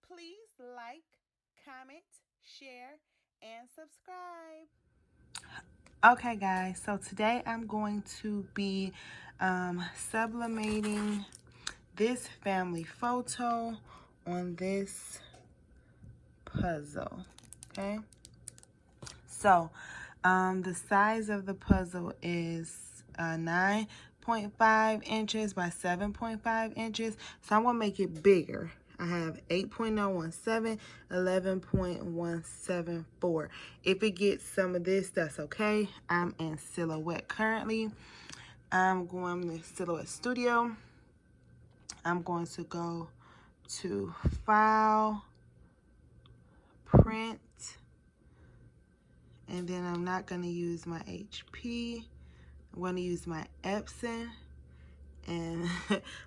Please like, comment, share, and subscribe. Okay guys, so today I'm going to be sublimating this family photo on this puzzle. Okay, so the size of the puzzle is 9.5 inches by 7.5 inches, so I'm gonna make it bigger. I have 8.017, 11.174. If it gets some of this, that's okay. I'm in silhouette currently. I'm going to Silhouette Studio. I'm going to go to File, Print, and then I'm not going to use my HP. I'm going to use my Epson, and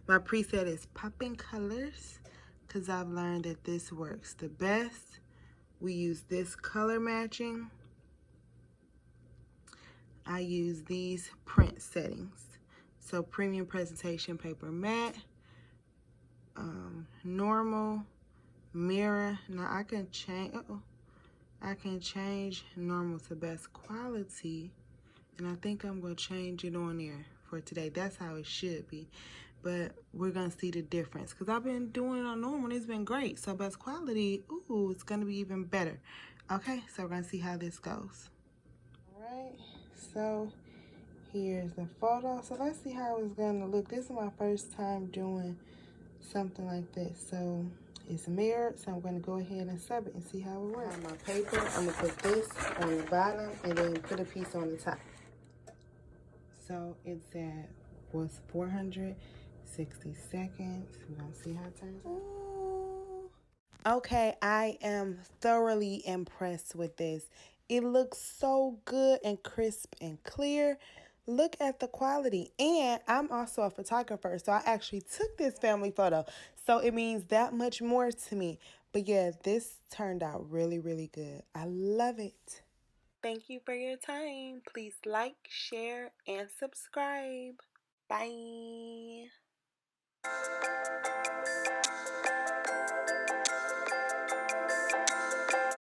my preset is Popping Colors because I've learned that this works the best. We use this color matching. I use these print settings. So Premium Presentation Paper Matte, Normal, Mirror. Now I can change. I can change normal to best quality, and I think I'm gonna change it on there for today. That's how it should be, but we're gonna see the difference because I've been doing it on normal and it's been great. So best quality, ooh, it's gonna be even better. Okay, so we're gonna see how this goes. All right, so here's the photo. So let's see how it's gonna look. This is my first time doing something like this. So it's mirrored, so I'm gonna go ahead and sub it and see how it works. I have my paper, I'm gonna put this on the bottom and then put a piece on the top. So it's at, what's 460 seconds. We're gonna see how it turns out. Okay, I am thoroughly impressed with this. It looks so good and crisp and clear. Look at the quality. And I'm also a photographer, so I actually took this family photo. So it means that much more to me. But yeah, this turned out really, really good. I love it. Thank you for your time. Please like, share, and subscribe. Bye.